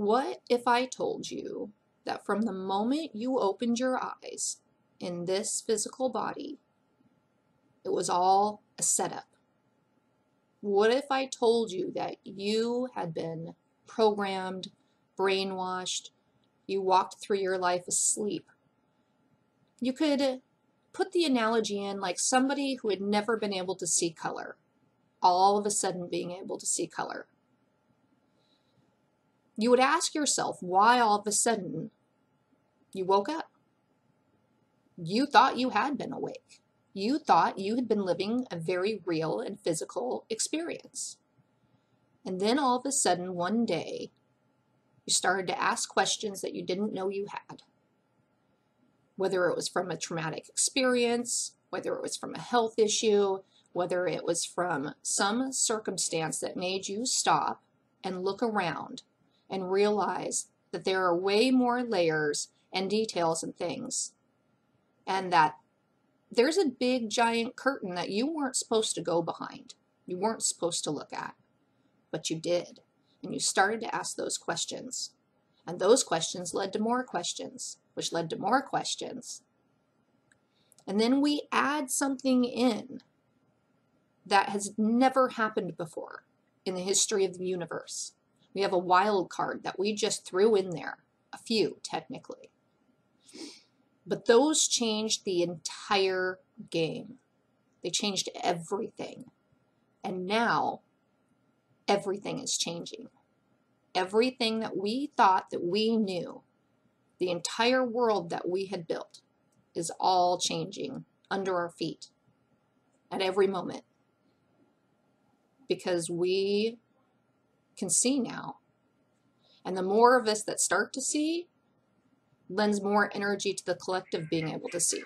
What if I told you that from the moment you opened your eyes in this physical body, it was all a setup? What if I told you that you had been programmed, brainwashed, you walked through your life asleep? You could put the analogy in like somebody who had never been able to see color, all of a sudden being able to see color. You would ask yourself why all of a sudden you woke up. You thought you had been awake. You thought you had been living a very real and physical experience. And then all of a sudden, one day, you started to ask questions that you didn't know you had. Whether it was from a traumatic experience, whether it was from a health issue, whether it was from some circumstance that made you stop and look around and realize that there are way more layers and details and things, and that there's a big giant curtain that you weren't supposed to go behind. You weren't supposed to look at, but you did. And you started to ask those questions. And those questions led to more questions, which led to more questions. And then we add something in that has never happened before in the history of the universe. We have a wild card that we just threw in there, a few technically. But those changed the entire game. They changed everything. And now, everything is changing. Everything that we thought that we knew, the entire world that we had built, is all changing under our feet at every moment. Because we can see now. And the more of us that start to see, lends more energy to the collective being able to see.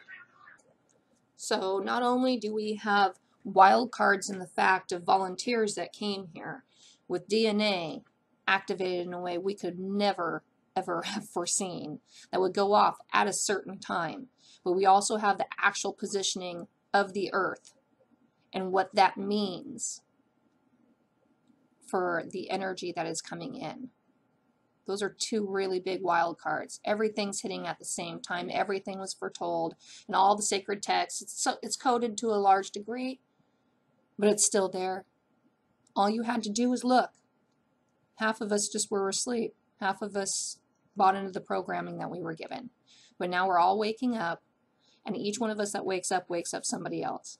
So not only do we have wild cards in the fact of volunteers that came here with DNA activated in a way we could never ever have foreseen, that would go off at a certain time, but we also have the actual positioning of the earth and what that means for the energy that is coming in. Those are two really big wild cards. Everything's hitting at the same time. Everything was foretold. And all the sacred texts, it's coded to a large degree, but it's still there. All you had to do was look. Half of us just were asleep. Half of us bought into the programming that we were given. But now we're all waking up, and each one of us that wakes up somebody else.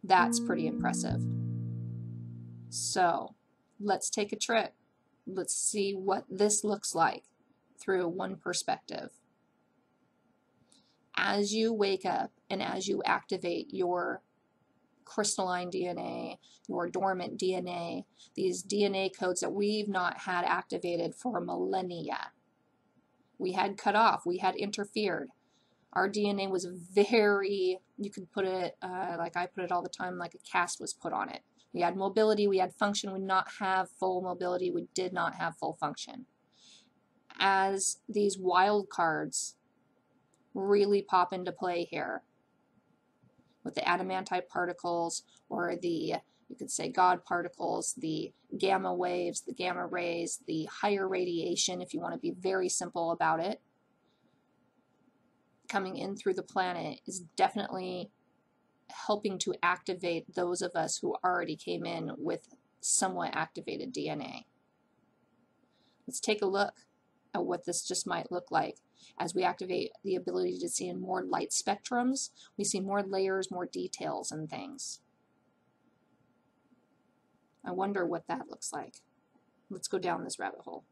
That's pretty impressive. So, let's take a trip. Let's see what this looks like through one perspective. As you wake up and as you activate your crystalline DNA, your dormant DNA, these DNA codes that we've not had activated for millennia. We had cut off, we had interfered. Our DNA was very, you could put it, like I put it all the time, like a cast was put on it. We had mobility, we had function, we did not have full mobility, we did not have full function. As these wild cards really pop into play here, with the adamantite particles, or the, you could say God particles, the gamma waves, the gamma rays, the higher radiation, if you want to be very simple about it, coming in through the planet is definitely helping to activate those of us who already came in with somewhat activated DNA. Let's take a look at what this just might look like. As we activate the ability to see in more light spectrums, we see more layers, more details and things. I wonder what that looks like. Let's go down this rabbit hole.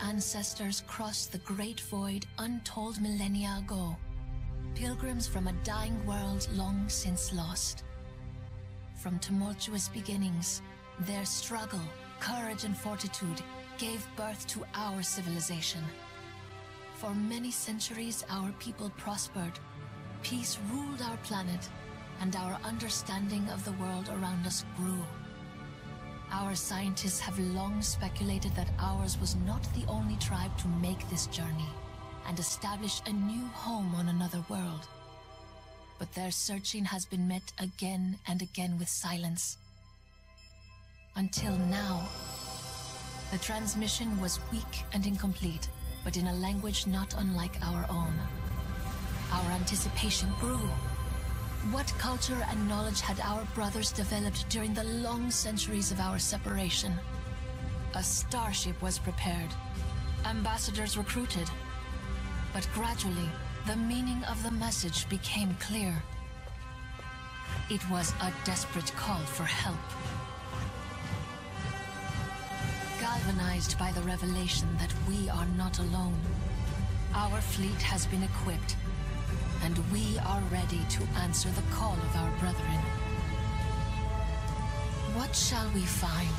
ancestors crossed the great void untold millennia ago. Pilgrims from a dying world long since lost. From tumultuous beginnings, their struggle, courage, and fortitude gave birth to our civilization. For many centuries, our people prospered. Peace ruled our planet, and our understanding of the world around us grew. Our scientists have long speculated that ours was not the only tribe to make this journey and establish a new home on another world. But their searching has been met again and again with silence. Until now. The transmission was weak and incomplete, but in a language not unlike our own. Our anticipation grew. What culture and knowledge had our brothers developed during the long centuries of our separation? A starship was prepared, ambassadors recruited. But gradually, the meaning of the message became clear. It was a desperate call for help. Galvanized by the revelation that we are not alone, our fleet has been equipped, and we are ready to answer the call of our brethren. What shall we find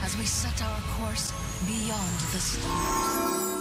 as we set our course beyond the stars?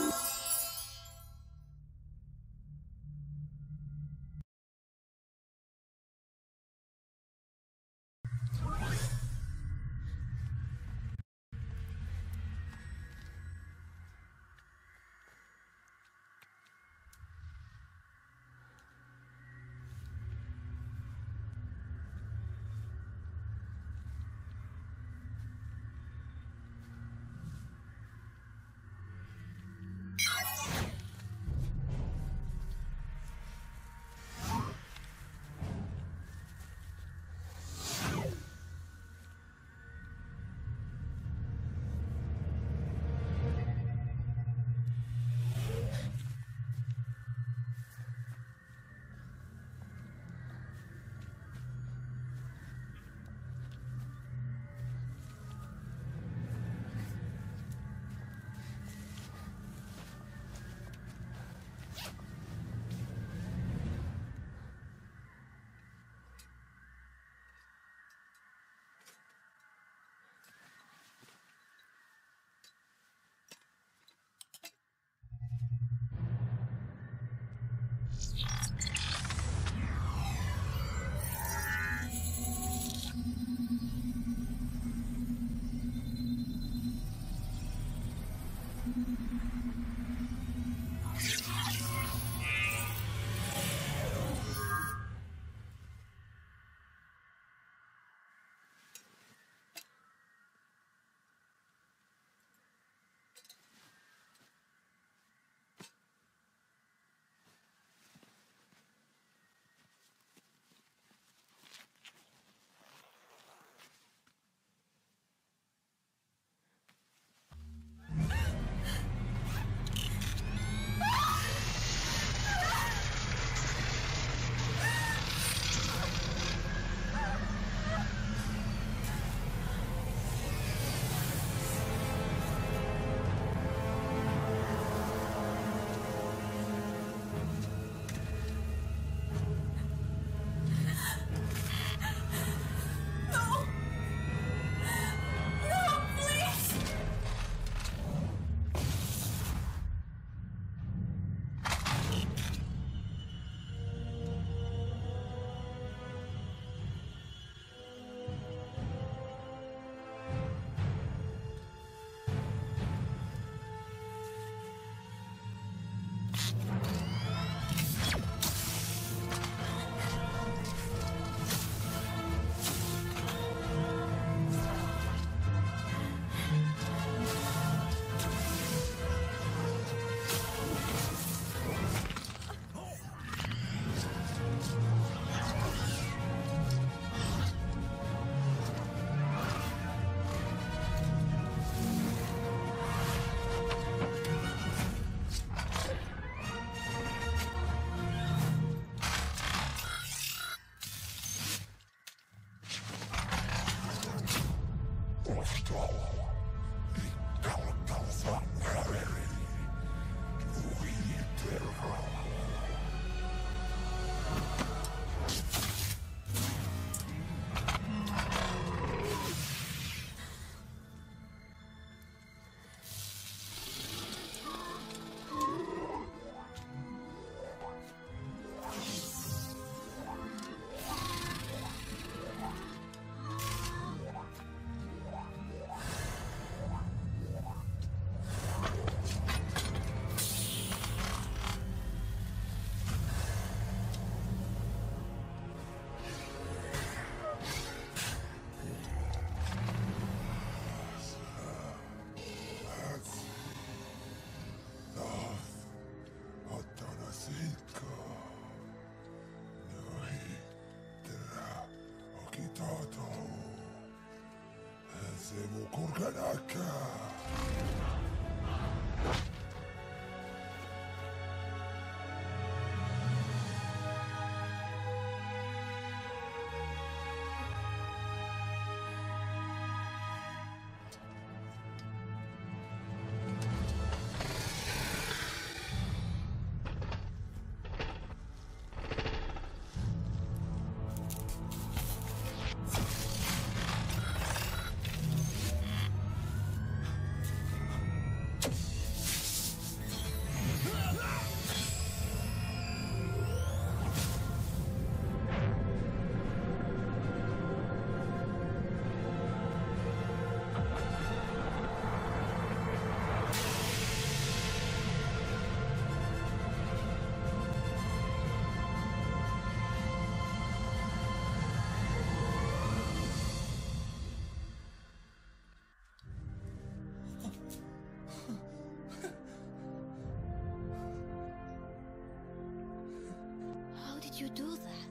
How did you do that?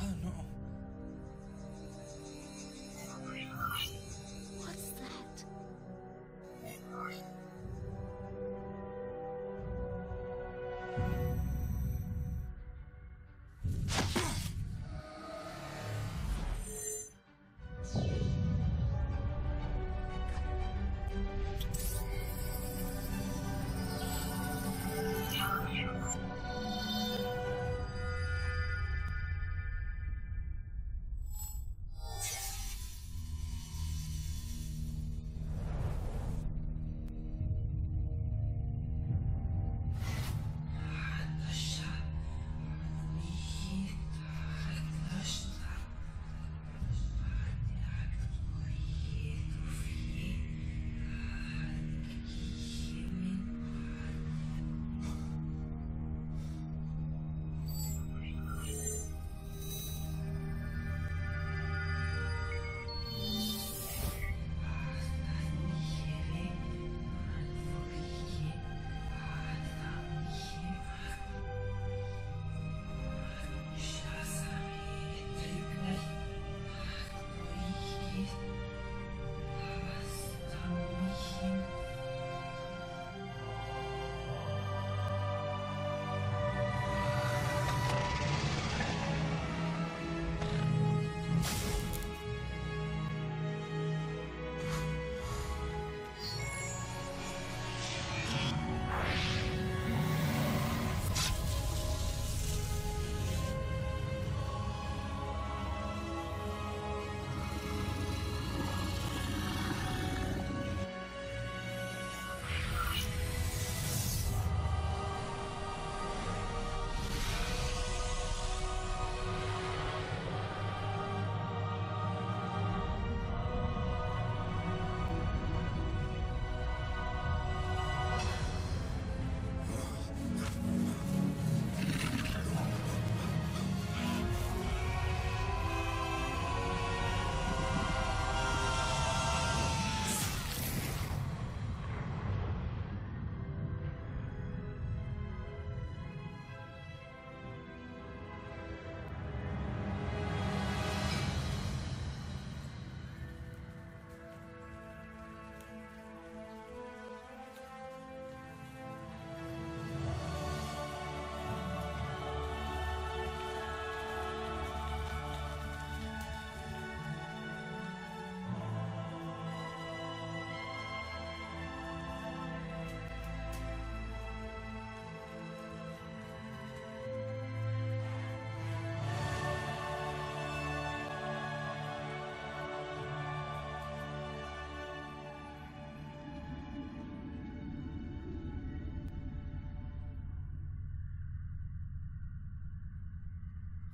I don't know. What's that?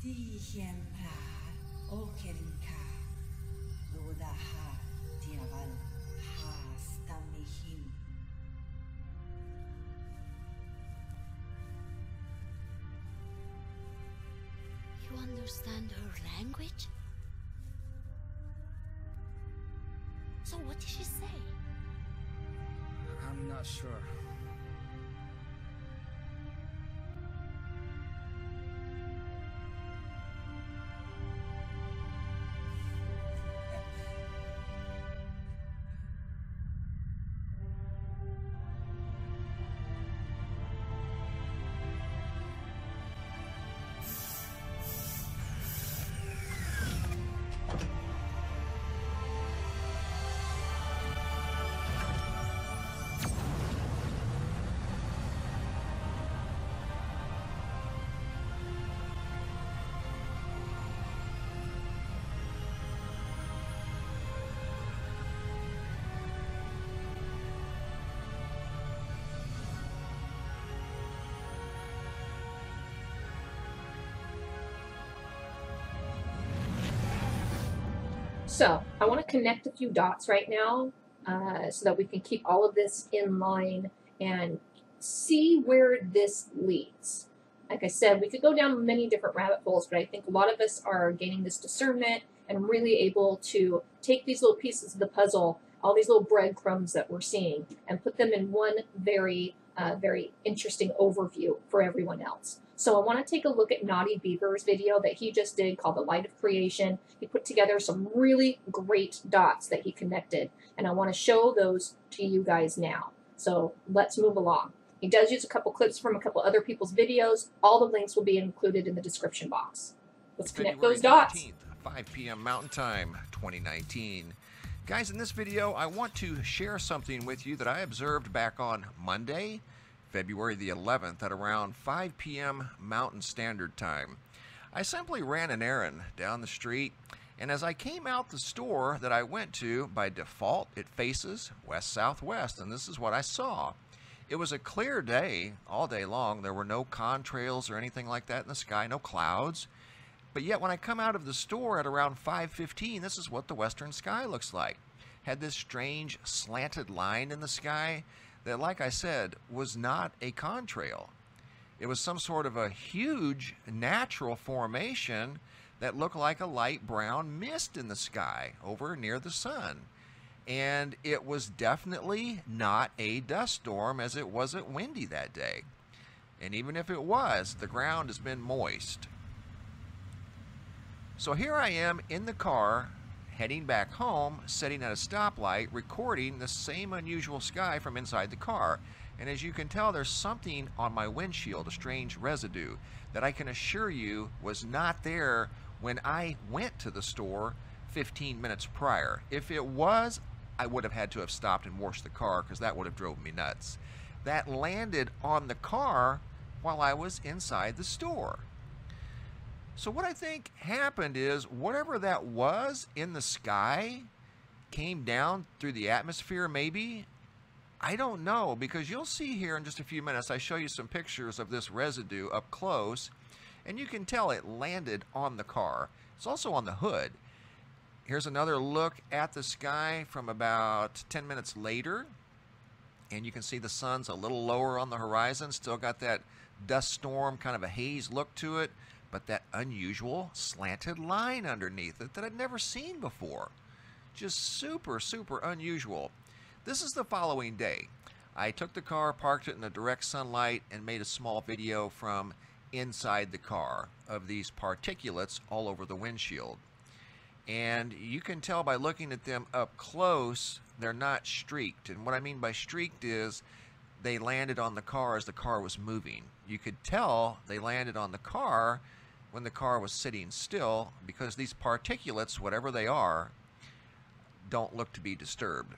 Die Hiempla, Okelinka, Ludaha, Diaval, Hastamihim. You understand her language? So what did she say? I'm not sure. So I want to connect a few dots right now so that we can keep all of this in line and see where this leads. Like I said, we could go down many different rabbit holes, but I think a lot of us are gaining this discernment and really able to take these little pieces of the puzzle, all these little breadcrumbs that we're seeing, and put them in one very interesting overview for everyone else. So I want to take a look at Naughty Beaver's video that he just did called The Light of Creation. He put together some really great dots that he connected, and I want to show those to you guys now. So let's move along. He does use a couple clips from a couple other people's videos. All the links will be included in the description box. Let's connect those dots. 13th, 5 p.m. Mountain Time, 2019. Guys, in this video, I want to share something with you that I observed back on Monday, February the 11th at around 5 p.m. Mountain Standard Time. I simply ran an errand down the street, and as I came out the store that I went to, by default, it faces west-southwest, and this is what I saw. It was a clear day, all day long. There were no contrails or anything like that in the sky, no clouds. But yet when I come out of the store at around 5:15, this is what the western sky looks like. Had this strange slanted line in the sky that, like I said, was not a contrail. It was some sort of a huge natural formation that looked like a light brown mist in the sky over near the sun. And it was definitely not a dust storm, as it wasn't windy that day. And even if it was, the ground has been moist. So here I am in the car, heading back home, sitting at a stoplight, recording the same unusual sky from inside the car. And as you can tell, there's something on my windshield, a strange residue, that I can assure you was not there when I went to the store 15 minutes prior. If it was, I would have had to have stopped and washed the car, because that would have drove me nuts. That landed on the car while I was inside the store. So what I think happened is, whatever that was in the sky came down through the atmosphere maybe. I don't know, because you'll see here in just a few minutes, I show you some pictures of this residue up close, and you can tell it landed on the car. It's also on the hood. Here's another look at the sky from about 10 minutes later, and you can see the sun's a little lower on the horizon, still got that dust storm, kind of a haze look to it, but that unusual slanted line underneath it that I'd never seen before. Just super, super unusual. This is the following day. I took the car, parked it in the direct sunlight, and made a small video from inside the car of these particulates all over the windshield. And you can tell by looking at them up close, they're not streaked. And what I mean by streaked is they landed on the car as the car was moving. You could tell they landed on the car when the car was sitting still, because these particulates, whatever they are, don't look to be disturbed.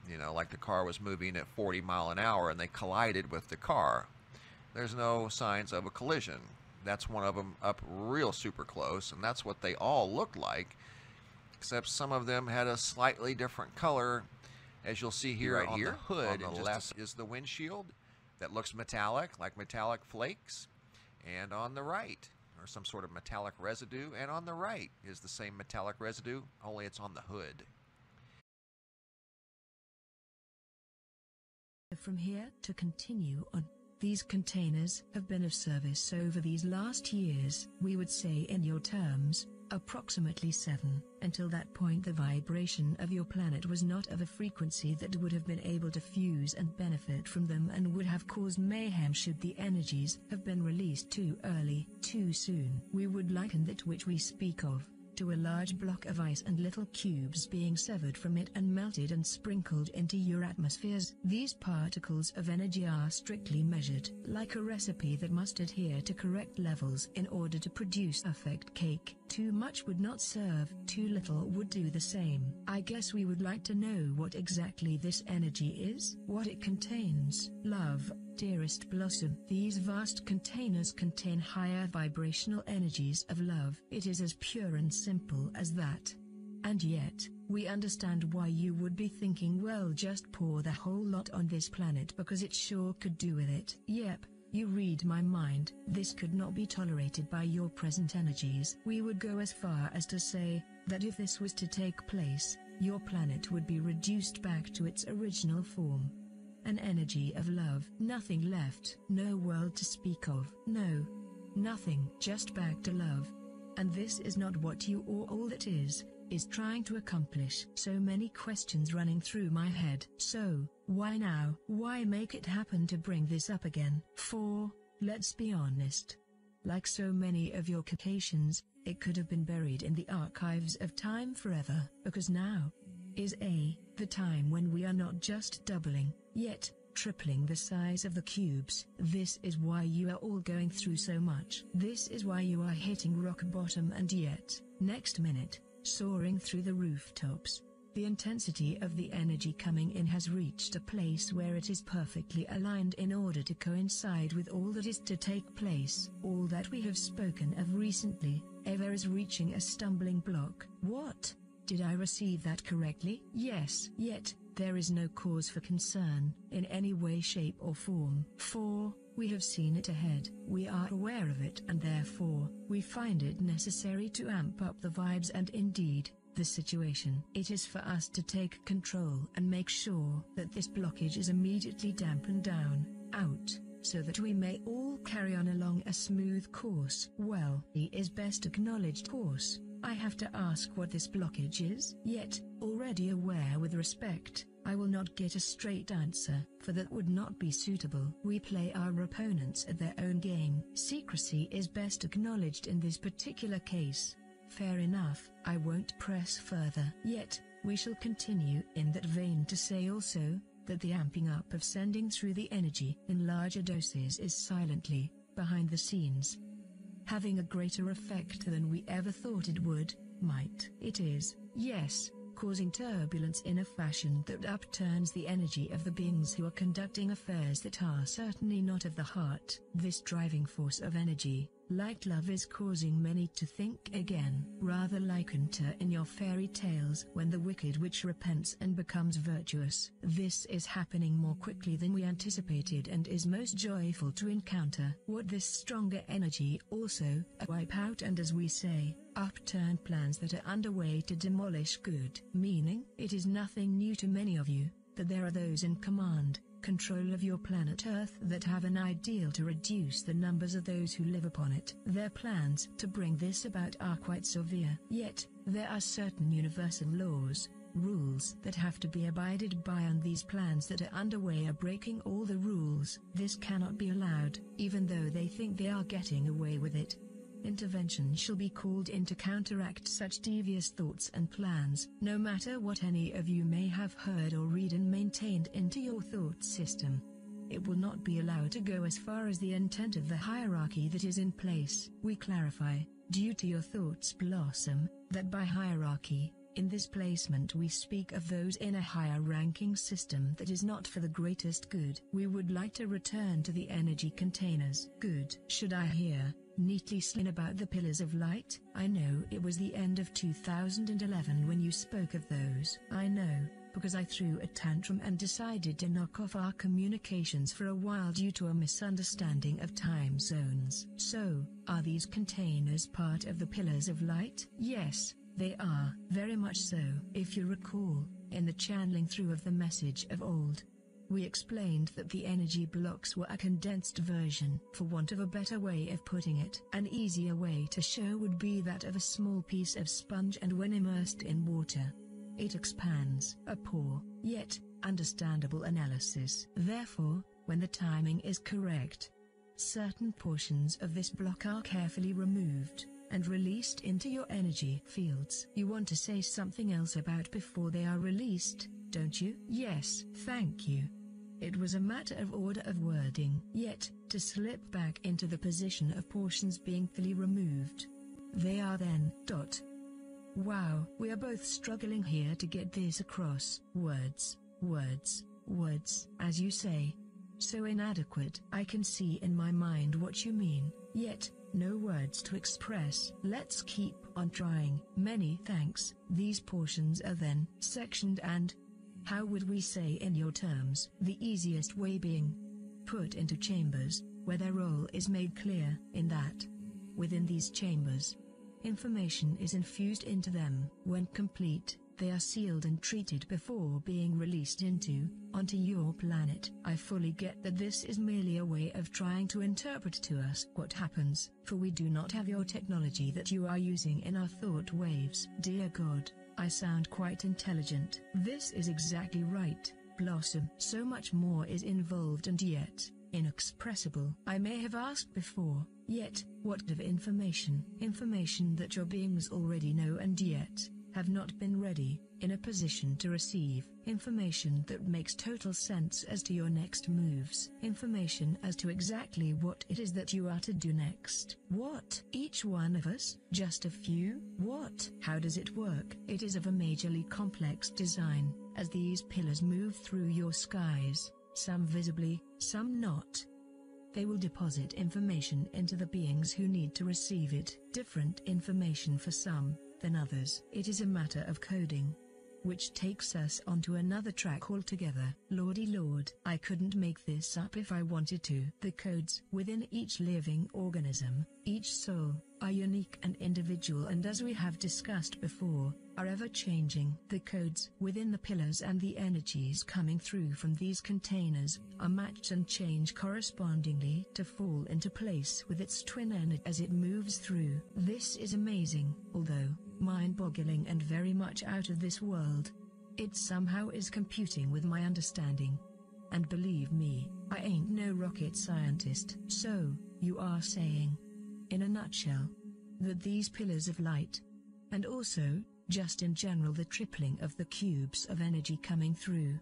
You know, like the car was moving at 40 miles an hour and they collided with the car. There's no signs of a collision. That's one of them up real super close, and that's what they all looked like, except some of them had a slightly different color. As you'll see here, right here, the hood on the left is the windshield that looks metallic, like metallic flakes, and on the right, or some sort of metallic residue, and on the right is the same metallic residue, only it's on the hood. From here to continue on. These containers have been of service over these last years, we would say in your terms, approximately 7. Until that point the vibration of your planet was not of a frequency that would have been able to fuse and benefit from them, and would have caused mayhem should the energies have been released too early, too soon. We would liken that which we speak of to a large block of ice and little cubes being severed from it and melted and sprinkled into your atmospheres. These particles of energy are strictly measured, like a recipe that must adhere to correct levels in order to produce perfect cake. Too much would not serve, too little would do the same. I guess we would like to know what exactly this energy is, what it contains. Love, dearest Blossom. These vast containers contain higher vibrational energies of love. It is as pure and simple as that. And yet, we understand why you would be thinking, well, just pour the whole lot on this planet because it sure could do with it. Yep, You read my mind. This could not be tolerated by your present energies. We would go as far as to say that if this was to take place, your planet would be reduced back to its original form. An energy of love, nothing left, no world to speak of, no, nothing, just back to love. And this is not what you or all that is trying to accomplish. So many questions running through my head. So, why now? Why make it happen to bring this up again? For, let's be honest, like so many of your creations, it could have been buried in the archives of time forever, because now is the time when we are not just doubling, yet tripling the size of the cubes. This is why you are all going through so much. This is why you are hitting rock bottom, and yet, next minute, soaring through the rooftops. The intensity of the energy coming in has reached a place where it is perfectly aligned in order to coincide with all that is to take place. All that we have spoken of recently, ever is reaching a stumbling block. What? Did I receive that correctly? Yes. Yet, there is no cause for concern, in any way, shape or form. For, we have seen it ahead, we are aware of it, and therefore, we find it necessary to amp up the vibes and indeed, the situation. It is for us to take control and make sure that this blockage is immediately dampened down, out, so that we may all carry on along a smooth course. Well, he is best acknowledged course. I have to ask what this blockage is, yet, already aware with respect, I will not get a straight answer, for that would not be suitable. We play our opponents at their own game. Secrecy is best acknowledged in this particular case. Fair enough, I won't press further. Yet, we shall continue in that vein to say also, that the amping up of sending through the energy in larger doses is silently, behind the scenes, having a greater effect than we ever thought it would, might. It is, yes, causing turbulence in a fashion that upturns the energy of the beings who are conducting affairs that are certainly not of the heart. This driving force of energy, like love, is causing many to think again, rather like Enter in your fairy tales when the wicked witch repents and becomes virtuous. This is happening more quickly than we anticipated and is most joyful to encounter. What this stronger energy also wipe out, and as we say, upturn plans that are underway to demolish good. Meaning, it is nothing new to many of you, that there are those in command, control of your planet Earth that have an ideal to reduce the numbers of those who live upon it. Their plans to bring this about are quite severe. Yet, there are certain universal laws, rules that have to be abided by, and these plans that are underway are breaking all the rules. This cannot be allowed, even though they think they are getting away with it. Intervention shall be called in to counteract such devious thoughts and plans, no matter what any of you may have heard or read and maintained into your thought system. It will not be allowed to go as far as the intent of the hierarchy that is in place. We clarify, due to your thoughts blossom, that by hierarchy, in this placement we speak of those in a higher ranking system that is not for the greatest good. We would like to return to the energy containers. Good. Should I hear neatly slin about the pillars of light? I know it was the end of 2011 when you spoke of those. I know, because I threw a tantrum and decided to knock off our communications for a while due to a misunderstanding of time zones. So, are these containers part of the pillars of light? Yes, they are, very much so. If you recall, in the channeling through of the message of old, we explained that the energy blocks were a condensed version, for want of a better way of putting it. An easier way to show would be that of a small piece of sponge, and when immersed in water, it expands. A poor, yet understandable analysis. Therefore, when the timing is correct, certain portions of this block are carefully removed and released into your energy fields. You want to say something else about before they are released, don't you? Yes, thank you. It was a matter of order of wording. Yet, to slip back into the position of portions being fully removed, they are then, Wow, we are both struggling here to get this across. Words, as you say. So inadequate. I can see in my mind what you mean, yet, no words to express. Let's keep on trying. Many thanks. These portions are then sectioned and, how would we say in your terms, the easiest way being put into chambers, where their role is made clear, in that, within these chambers, information is infused into them. When complete, they are sealed and treated before being released onto your planet. I fully get that this is merely a way of trying to interpret to us what happens, for we do not have your technology that you are using in our thought waves. Dear God, I sound quite intelligent. This is exactly right, Blossom. So much more is involved and yet inexpressible. I may have asked before, yet, what of information? Information that your beings already know and yet have not been ready, in a position to receive. Information that makes total sense as to your next moves. Information as to exactly what it is that you are to do next. What? Each one of us? Just a few? What? How does it work? It is of a majorly complex design, as these pillars move through your skies, some visibly, some not. They will deposit information into the beings who need to receive it. Different information for some than others. It is a matter of coding, which takes us onto another track altogether. Lordy Lord, I couldn't make this up if I wanted to. The codes within each living organism, each soul, are unique and individual, and as we have discussed before, are ever-changing. The codes within the pillars and the energies coming through from these containers are matched and change correspondingly to fall into place with its twin energy as it moves through. This is amazing, although mind-boggling and very much out of this world. It somehow is computing with my understanding. And believe me, I ain't no rocket scientist. So, you are saying, in a nutshell, that these pillars of light, and also, just in general the tripling of the cubes of energy coming through,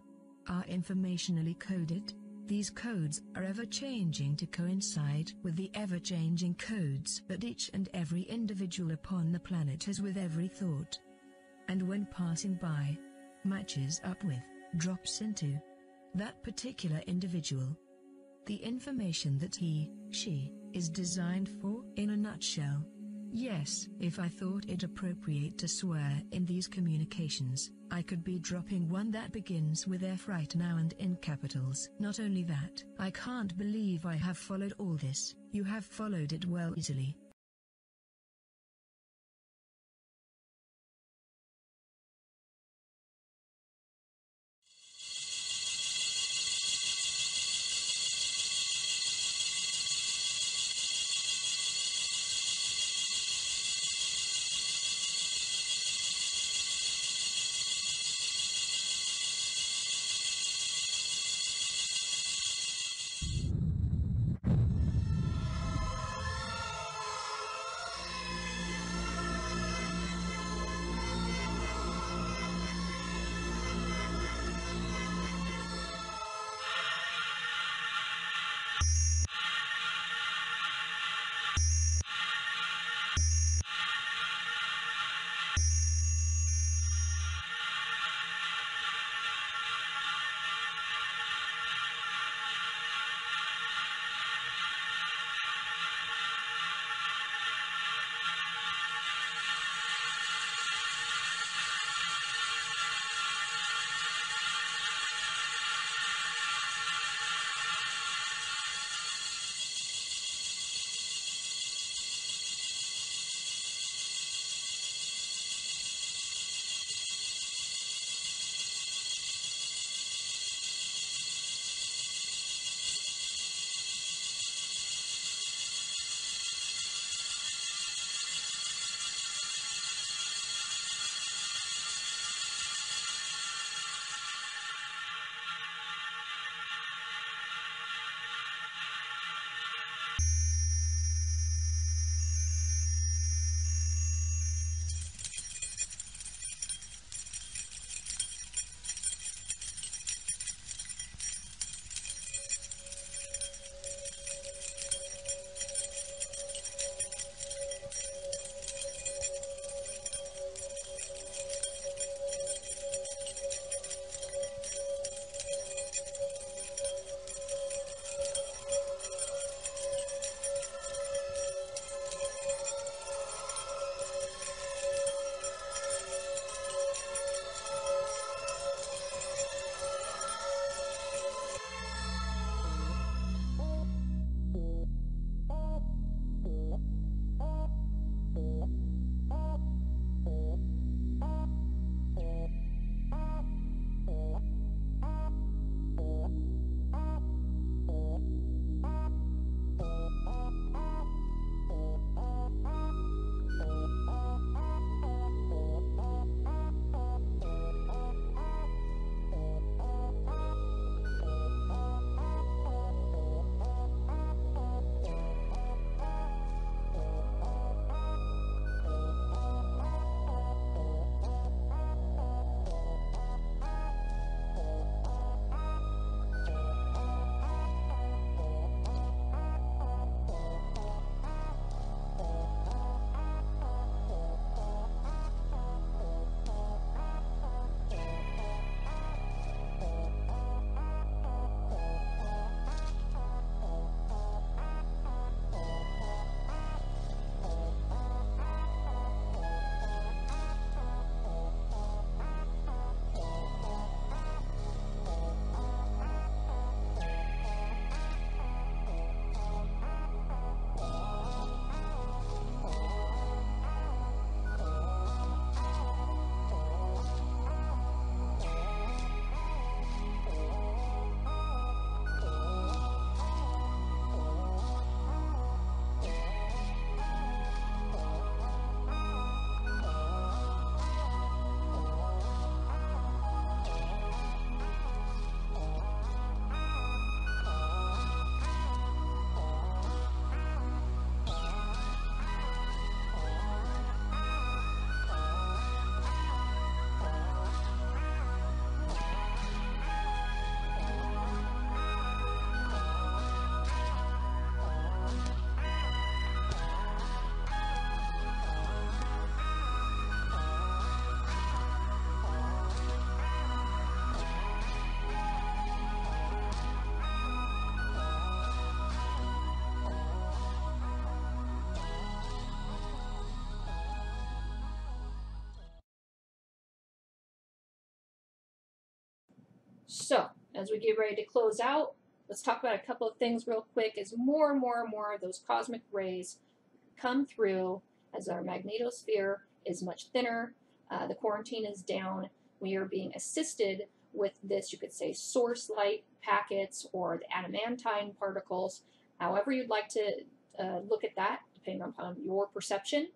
are informationally coded? These codes are ever-changing to coincide with the ever-changing codes that each and every individual upon the planet has with every thought. And when passing by, matches up with, drops into, that particular individual. The information that he, she, is designed for. In a nutshell. Yes, if I thought it appropriate to swear in these communications, I could be dropping one that begins with F right now and in capitals. Not only that, I can't believe I have followed all this. You have followed it well easily. So, as we get ready to close out, let's talk about a couple of things real quick. As more and more and more of those cosmic rays come through, as our magnetosphere is much thinner, the quarantine is down, we are being assisted with this, you could say, source light packets or the adamantine particles, however you'd like to look at that, depending upon your perception,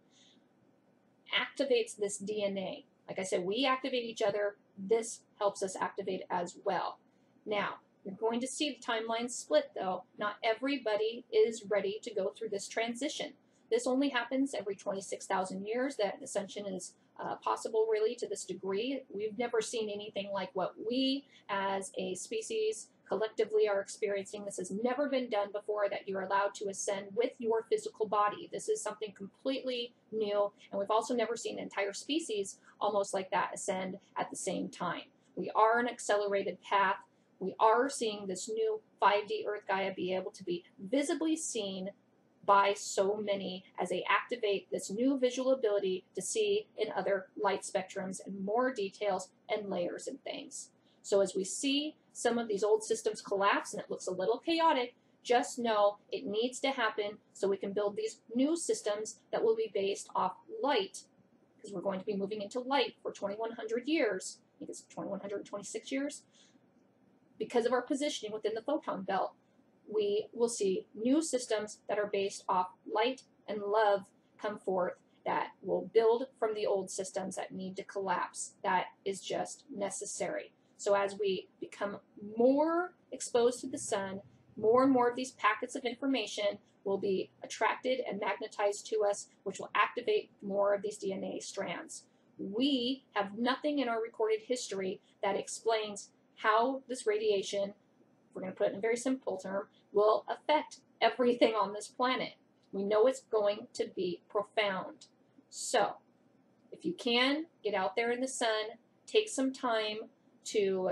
activates this DNA. Like I said, we activate each other. This helps us activate as well. Now, you're going to see the timeline split, though. Not everybody is ready to go through this transition. This only happens every 26,000 years. That ascension is possible, really, to this degree. We've never seen anything like what we, as a species, collectively are experiencing. This has never been done before, that you're allowed to ascend with your physical body. This is something completely new, and we've also never seen an entire species almost like that ascend at the same time. We are an accelerated path. We are seeing this new 5D Earth Gaia be able to be visibly seen by so many as they activate this new visual ability to see in other light spectrums and more details and layers and things. So as we see some of these old systems collapse and it looks a little chaotic, just know it needs to happen so we can build these new systems that will be based off light, because we're going to be moving into light for 2100 years. I think it's 2126 years. Because of our positioning within the photon belt, we will see new systems that are based off light and love come forth that will build from the old systems that need to collapse. That is just necessary. So as we become more exposed to the sun, more and more of these packets of information will be attracted and magnetized to us, which will activate more of these DNA strands. We have nothing in our recorded history that explains how this radiation, if we're going to put it in a very simple term, will affect everything on this planet. We know it's going to be profound. So, if you can, get out there in the sun, take some time to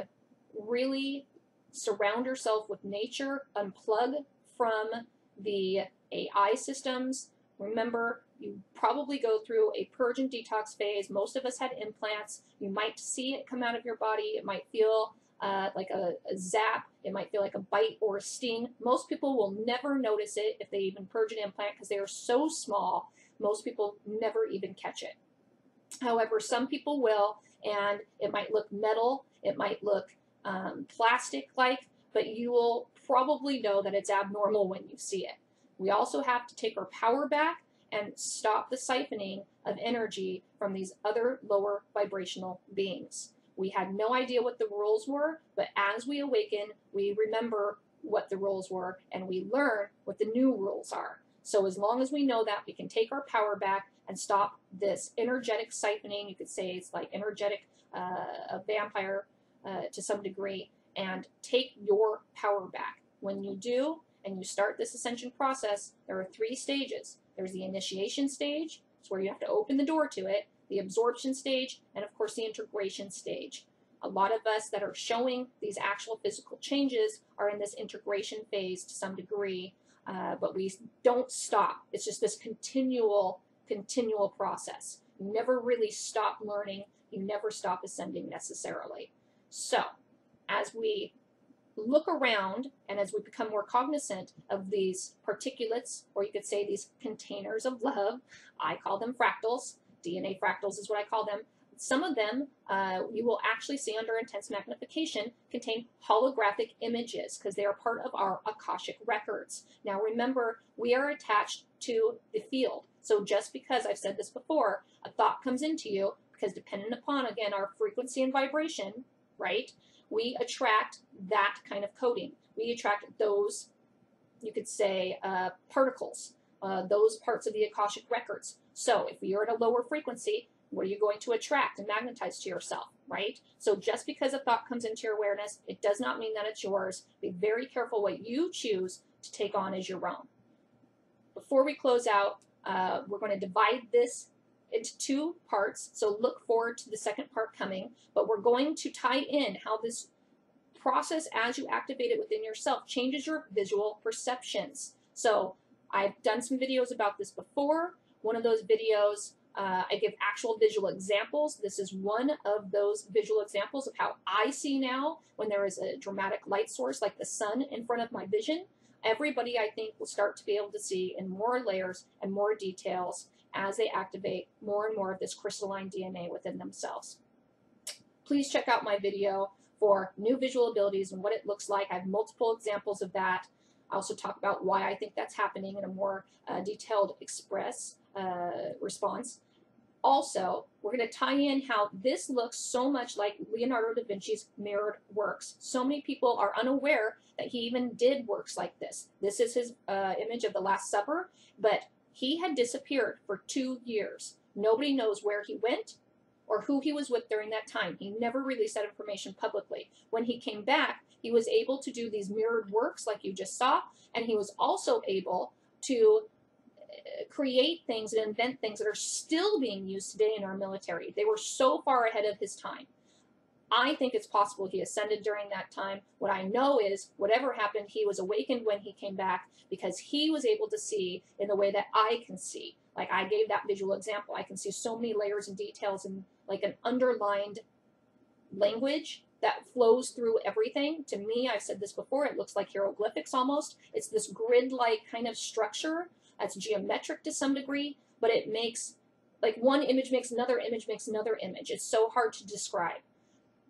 really surround yourself with nature, unplug from the AI systems. Remember, you probably go through a purge and detox phase. Most of us had implants. You might see it come out of your body. It might feel like a zap. It might feel like a bite or a sting. Most people will never notice it if they even purge an implant because they are so small. Most people never even catch it. However, some people will, and it might look metal. It might look plastic-like, but you will probably know that it's abnormal when you see it. We also have to take our power back and stop the siphoning of energy from these other lower vibrational beings. We had no idea what the rules were, but as we awaken, we remember what the rules were, and we learn what the new rules are. So as long as we know that, we can take our power back and stop this energetic siphoning. You could say it's like energetic, a vampire to some degree, and take your power back. When you do, and you start this ascension process, there are 3 stages. There's the initiation stage, it's where you have to open the door to it, the absorption stage, and of course the integration stage. A lot of us that are showing these actual physical changes are in this integration phase to some degree, but we don't stop. It's just this continual process. You never really stop learning. You never stop ascending necessarily. So, as we look around and as we become more cognizant of these particulates, or you could say these containers of love, I call them fractals. DNA fractals is what I call them. Some of them you will actually see under intense magnification contain holographic images because they are part of our Akashic records. Now remember, we are attached to the field. So just because, I've said this before, a thought comes into you, because dependent upon, again, our frequency and vibration, right, we attract that kind of coding. We attract those, you could say, particles, those parts of the Akashic records. So if you're at a lower frequency, what are you going to attract and magnetize to yourself, right? So just because a thought comes into your awareness, it does not mean that it's yours. Be very careful what you choose to take on as your own. Before we close out, we're going to divide this into 2 parts, so look forward to the second part coming, but we're going to tie in how this process, as you activate it within yourself, changes your visual perceptions. So I've done some videos about this before. One of those videos I give actual visual examples. This is one of those visual examples of how I see now when there is a dramatic light source like the sun in front of my vision. Everybody, I think, will start to be able to see in more layers and more details as they activate more and more of this crystalline DNA within themselves. Please check out my video for new visual abilities and what it looks like. I have multiple examples of that. I also talk about why I think that's happening in a more detailed response. Also, we're going to tie in how this looks so much like Leonardo da Vinci's mirrored works. So many people are unaware that he even did works like this. This is his image of the Last Supper, but he had disappeared for 2 years. Nobody knows where he went or who he was with during that time. He never released that information publicly. When he came back, he was able to do these mirrored works like you just saw, and he was also able to create things and invent things that are still being used today in our military. They were so far ahead of his time. I think it's possible he ascended during that time. What I know is whatever happened, he was awakened when he came back because he was able to see in the way that I can see. Like I gave that visual example. I can see so many layers and details and like an underlined language that flows through everything. To me, I've said this before, it looks like hieroglyphics almost. It's this grid-like kind of structure that's geometric to some degree, but it makes, like one image makes another image makes another image. It's so hard to describe.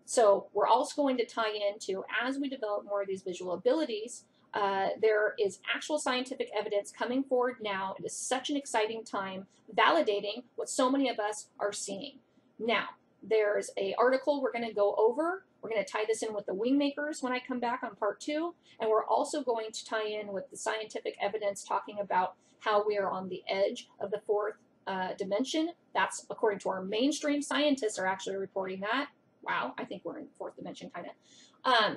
So we're also going to tie into, as we develop more of these visual abilities, there is actual scientific evidence coming forward now. It is such an exciting time, validating what so many of us are seeing. Now, there's an article we're going to go over. We're going to tie this in with the wingmakers when I come back on part 2. And we're also going to tie in with the scientific evidence talking about how we are on the edge of the 4th dimension. That's according to our mainstream scientists are actually reporting that. Wow, I think we're in 4th dimension, kind of.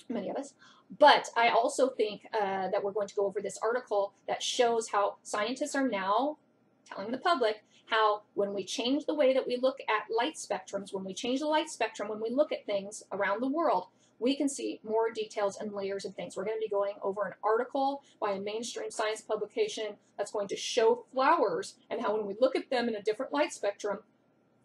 Many of us. But I also think that we're going to go over this article that shows how scientists are now telling the public how when we change the way that we look at light spectrums, when we change the light spectrum, when we look at things around the world, we can see more details and layers of things. We're going to be going over an article by a mainstream science publication that's going to show flowers and how when we look at them in a different light spectrum,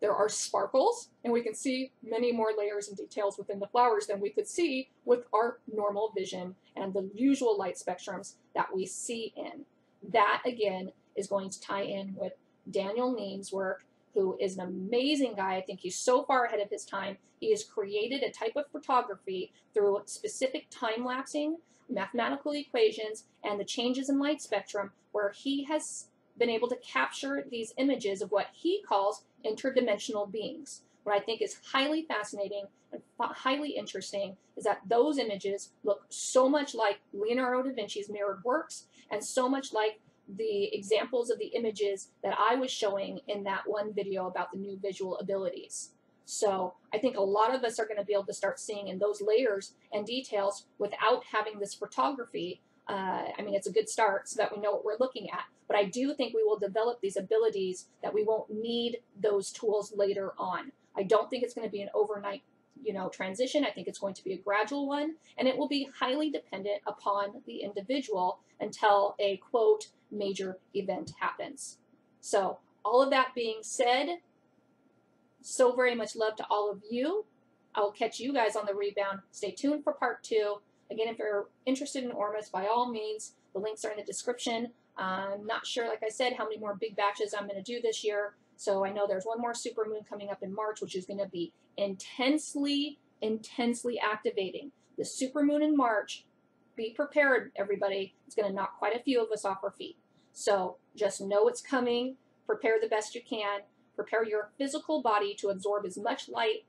there are sparkles, and we can see many more layers and details within the flowers than we could see with our normal vision and the usual light spectrums that we see in. That, again, is going to tie in with Daniel Neam's work, who is an amazing guy. I think he's so far ahead of his time. He has created a type of photography through specific time-lapsing, mathematical equations, and the changes in light spectrum, where he has been able to capture these images of what he calls interdimensional beings. What I think is highly fascinating and highly interesting is that those images look so much like Leonardo da Vinci's mirrored works and so much like the examples of the images that I was showing in that one video about the new visual abilities. So I think a lot of us are going to be able to start seeing in those layers and details without having this photography. I mean, it's a good start so that we know what we're looking at. But I do think we will develop these abilities that we won't need those tools later on. I don't think it's going to be an overnight, transition. I think it's going to be a gradual one, and it will be highly dependent upon the individual until a, quote, major event happens. So all of that being said, so very much love to all of you. I will catch you guys on the rebound. Stay tuned for part 2. Again, if you're interested in Ormus, by all means, the links are in the description. I'm not sure, like I said, how many more big batches I'm going to do this year. So I know there's one more supermoon coming up in March, which is going to be intensely activating. The supermoon in March, be prepared, everybody. It's going to knock quite a few of us off our feet. So just know it's coming. Prepare the best you can. Prepare your physical body to absorb as much light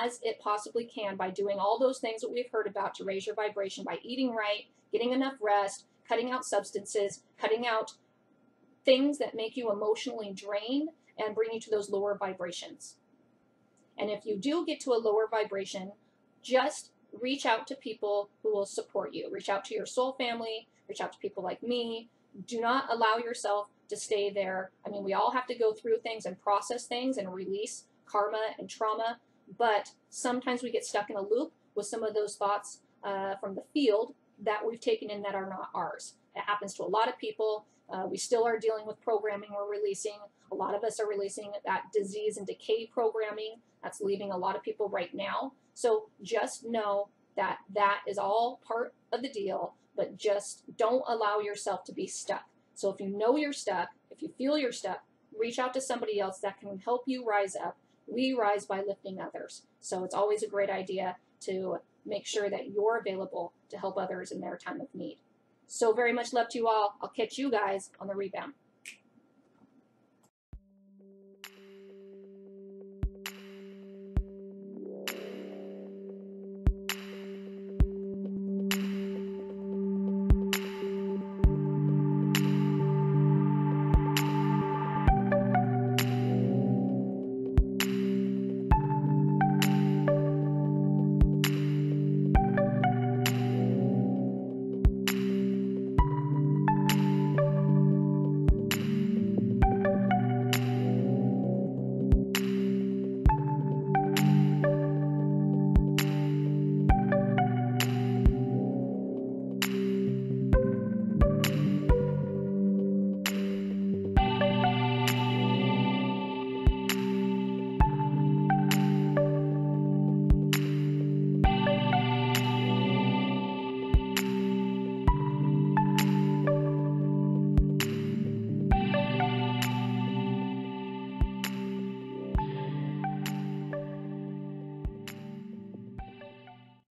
as it possibly can by doing all those things that we've heard about to raise your vibration, by eating right, getting enough rest, cutting out substances, cutting out things that make you emotionally drained and bring you to those lower vibrations. And if you do get to a lower vibration, just reach out to people who will support you. Reach out to your soul family, reach out to people like me. Do not allow yourself to stay there. I mean, we all have to go through things and process things and release karma and trauma, but sometimes we get stuck in a loop with some of those thoughts from the field that we've taken in that are not ours. It happens to a lot of people. We still are dealing with programming we're releasing. A lot of us are releasing that disease and decay programming that's leaving a lot of people right now. So just know that that is all part of the deal, but just don't allow yourself to be stuck. So if you know you're stuck, if you feel you're stuck, reach out to somebody else that can help you rise up. We rise by lifting others. So it's always a great idea to make sure that you're available to help others in their time of need. So very much love to you all. I'll catch you guys on the rebound.